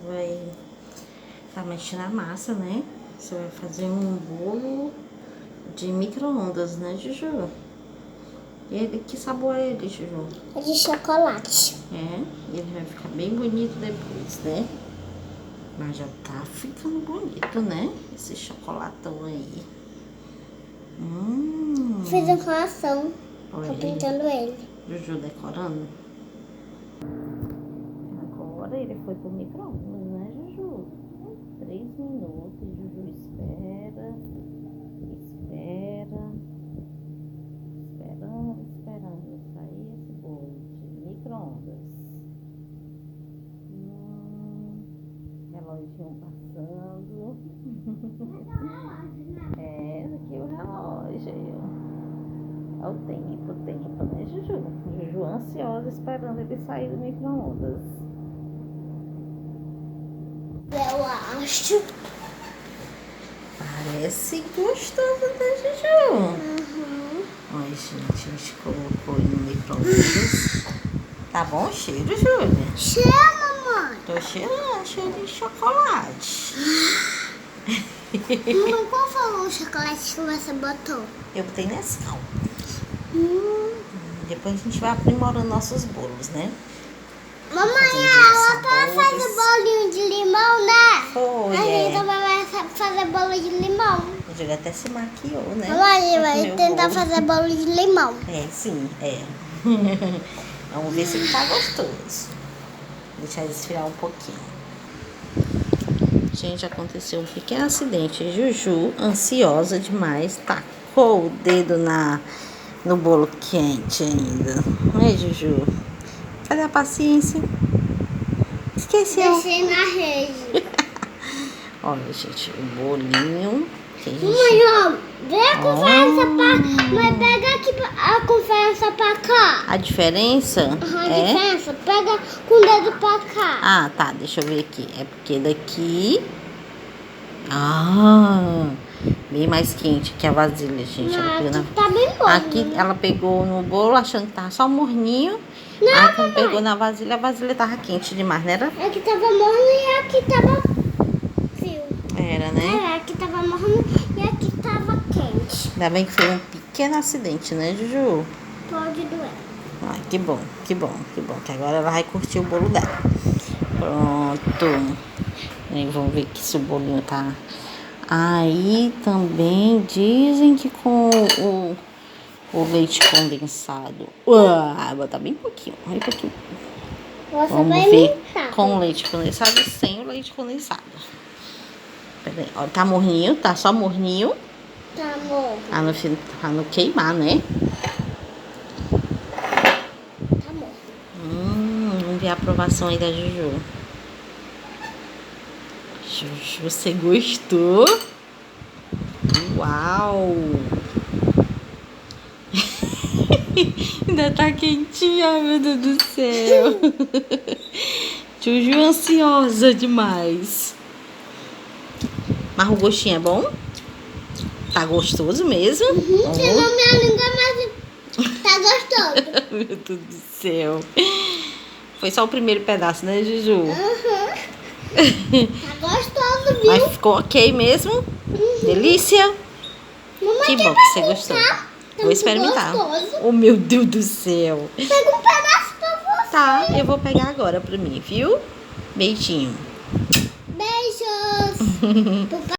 Vai tá mexendo a massa, né? Você vai fazer um bolo de micro-ondas, né, Juju? E ele, que sabor é ele, Juju? É de chocolate. É, ele vai ficar bem bonito depois, né? Mas já tá ficando bonito, né? Esse chocolatão aí. Fiz um coração. Olha Tô aí, pintando ele. Juju decorando. Agora ele foi pro micro-ondas, né, Juju? 3 minutos, Juju espera. Esperando sair esse bolo de micro-ondas. Reloginho passando. Esse aqui é o relógio. É o tempo, né, Juju? Juju ansiosa esperando ele sair do micro-ondas. Eu acho. Parece gostoso, né, Juju? Olha, gente, a gente colocou ele no micro-ondas. Tá bom o cheiro, Júlia? Cheira, mamãe. Tô cheirando, cheiro de chocolate. Mamãe, qual foi o chocolate que você botou? Eu botei Nescau. Depois a gente vai aprimorando nossos bolos, né? Mamãe, Fazendo ela tá fazendo bolinho de limão, né? Foi, A gente é. também vai fazer bolo de limão. O Júlia até se maquiou, né? Mamãe, vai Meu tentar bolo. fazer bolo de limão. É, sim, é. Vamos ver se ele tá gostoso. Deixar ele esfriar um pouquinho. Gente, aconteceu um pequeno acidente. Juju, ansiosa demais, tacou o dedo no bolo quente ainda. Ai, Juju, cadê a paciência? Esqueceu. Deixei na rede. Olha, gente, o bolinho que a gente... Mamãe, ó, vê a conferência pra... Mãe, pega aqui a conferência pra cá. A diferença A é... diferença, pega com o dedo pra cá. Ah, tá, deixa eu ver aqui. É porque daqui... Ah, bem mais quente que a vasilha, gente. Ela pegou Aqui tá bem bom. Aqui ela pegou no bolo achando que tava só morninho. Não, aí quando mamãe. pegou na vasilha, a vasilha tava quente demais, não era? Aqui tava morno e aqui tava frio. Era, né? Aqui tava morno e aqui tava quente. Ainda bem que foi um pequeno acidente, né, Juju? Pode doer. Ai, que bom. Que agora ela vai curtir o bolo dela. Pronto. E vamos ver que se o bolinho tá... Aí também dizem que com o leite condensado... Uau, botar bem pouquinho, bem pouquinho. Você Vamos vai ver mentar. com o leite condensado e sem o leite condensado. Pera aí, ó, tá morninho, tá só morninho. Tá morno. Pra não queimar, né? Tá morno. Vamos ver a aprovação aí da Juju. Juju, você gostou? Uau! Ainda tá quentinha, meu Deus do céu. Juju ansiosa demais. Mas o gostinho é bom? Tá gostoso mesmo? Tirou minha língua, mas tá gostoso. Meu Deus do céu. Foi só o primeiro pedaço, né, Juju? Tá gostoso, viu? Mas ficou ok mesmo? Delícia? Mamãe, Que quer bom que você gostou. experimentar? Tá Vou experimentar. gostoso. Oh, meu Deus do céu. Pega um pedaço pra você. Tá, eu vou pegar agora pra mim, viu? Beijinho. Beijos.